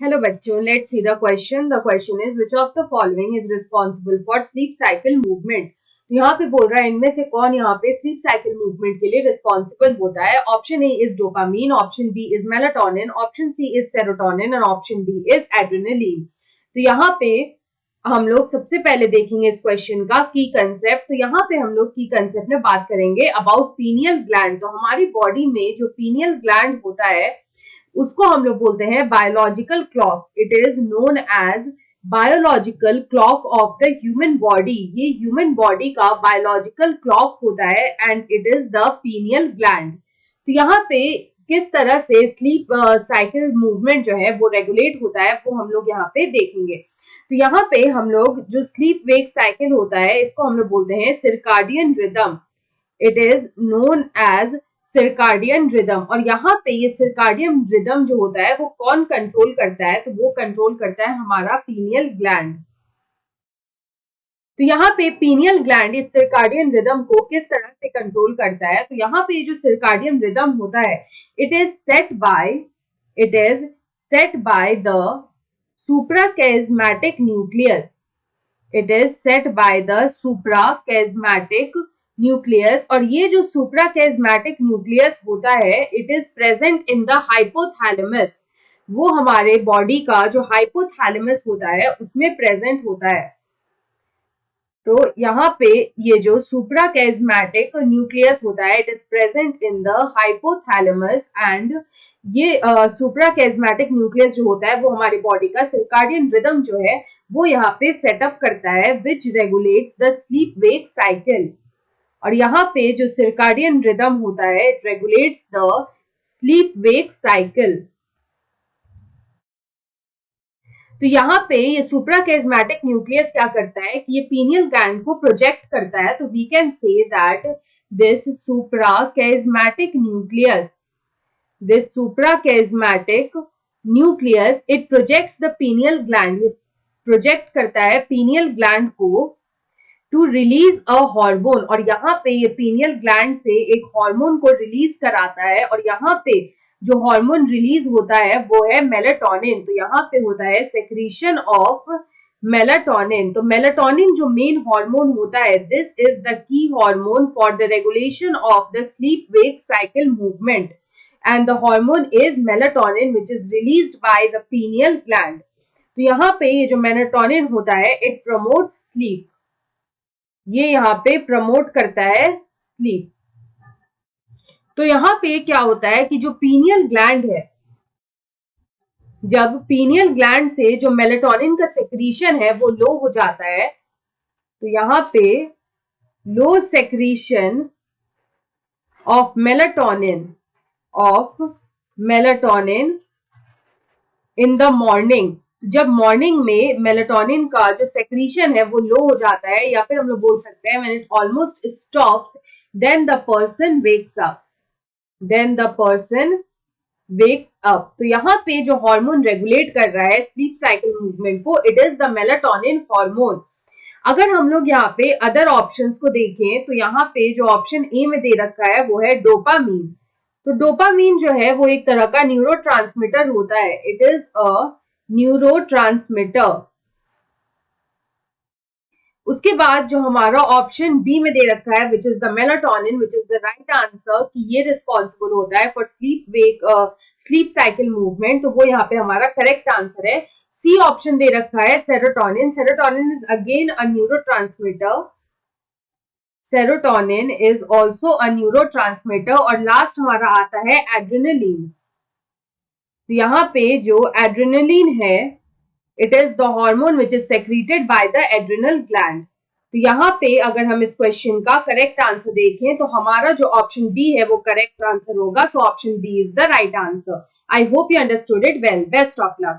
Hello बच्चों, let's see the question. The question is which of the following is responsible for sleep cycle movement? तो यहाँ पे बोल रहा है इनमें से कौन यहाँ पे स्लीप साइकिल मूवमेंट के लिए रिस्पॉन्सिबल होता है. Option A is dopamine, option B is melatonin, option C is serotonin और ऑप्शन डी इज एड्रेनलिन. तो यहाँ पे हम लोग सबसे पहले देखेंगे इस क्वेश्चन का की कंसेप्ट. तो यहाँ पे हम लोग की कंसेप्ट में बात करेंगे अबाउट पीनियल ग्लैंड. तो हमारी बॉडी में जो पीनियल ग्लैंड होता है उसको हम लोग बोलते हैं biological clock. It is known as biological clock of the human body. ये ह्यूमन बॉडी का बायोलॉजिकल क्लॉक होता है and it is the pineal gland. तो यहाँ पे किस तरह से स्लीप साइकिल मूवमेंट जो है वो रेगुलेट होता है वो हम लोग यहाँ पे देखेंगे. तो यहाँ पे हम लोग जो स्लीप वेक साइकिल होता है इसको हम लोग बोलते हैं circadian rhythm. It is known as circadian rhythm. और यहाँ पे ये सर्काडियन रिदम जो होता है वो कौन कंट्रोल करता है? तो वो कंट्रोल करता है हमारा पीनियल ग्लैंड. तो यहाँ पे पीनियल ग्लैंड इस सर्काडियन रिदम को किस तरह से कंट्रोल करता है? तो यहाँ पे जो सर्काडियन रिदम होता है it is set by the suprachiasmatic nucleus. It is set by the suprachiasmatic nucleus. और ये जो सुप्राकैज़्मेटिक न्यूक्लियस होता है it is present in the hypothalamus. वो हमारे बॉडी का जो हाइपोथैलेमस होता है उसमें प्रेजेंट होता है. तो यहाँ पे ये जो सुप्राकैज़्मेटिक न्यूक्लियस होता है it is present in the hypothalamus and ये सुप्राकैज़्मेटिक न्यूक्लियस जो होता है वो हमारी बॉडी का सर्काडियन रिदम जो है वो यहाँ पे सेटअप करता है which regulates the sleep wake cycle. और यहाँ पे जो सर्काडियन रिदम होता है it regulates the sleep wake cycle. तो यहाँ पे ये सुप्राकैज़्मेटिक न्यूक्लियस क्या करता है कि ये पीनियल ग्लैंड को प्रोजेक्ट करता है. तो we can say that this suprachiasmatic nucleus it projects the pineal gland. Project करता है पीनियल ग्लैंड को टू रिलीज अ हार्मोन. और यहाँ पे ये पीनियल ग्लैंड से एक हार्मोन को रिलीज कराता है. और यहाँ पे जो हार्मोन रिलीज होता है वो है मेलाटोनिन. तो यहाँ पे होता है सेक्रीशन ऑफ मेलाटोनिन. तो मेलाटोनिन जो मेन हार्मोन होता है this is the key hormone for the regulation of the sleep wake cycle movement and the hormone is melatonin which is released by the pineal gland. तो यहाँ पे ये जो melatonin होता है इट प्रमोट्स स्लीप. ये यहाँ पे प्रमोट करता है स्लीप. तो यहाँ पे क्या होता है कि जो पीनियल ग्लैंड है जब पीनियल ग्लैंड से जो मेलाटोनिन का सेक्रीशन है वो लो हो जाता है. तो यहाँ पे low secretion of melatonin in the morning. जब मॉर्निंग में मेलाटोनिन का जो सेक्रीशन है वो लो हो जाता है या फिर हम लोग बोल सकते हैं when it almost stops then the person wakes up. तो यहाँ पे जो हार्मोन रेगुलेट कर रहा है स्लीप साइकिल मूवमेंट को it is the melatonin hormone. अगर हम लोग यहाँ पे अदर ऑप्शंस को देखें तो यहाँ पे जो ऑप्शन ए में दे रखा है वो है डोपामीन. तो डोपामीन जो है वो एक तरह का न्यूरोट्रांसमीटर होता है. It is a neurotransmitter. उसके बाद जो हमारा ऑप्शन बी में दे रखा है which is the melatonin which is the right answer कि ये रिस्पॉन्सिबल होता है फॉर स्लीप साइकिल मूवमेंट. तो वो यहाँ पे हमारा करेक्ट आंसर है. सी ऑप्शन दे रखा है serotonin. Serotonin is again a neurotransmitter. Serotonin is also a neurotransmitter. और लास्ट हमारा आता है एड्रेनलिन. तो यहाँ पे जो एड्रेनलिन है it is the hormone which is secreted by the adrenal gland. तो यहाँ पे अगर हम इस क्वेश्चन का करेक्ट आंसर देखें तो हमारा जो ऑप्शन बी है वो करेक्ट आंसर होगा. So option B is the right answer. I hope you understood it well. Best of luck.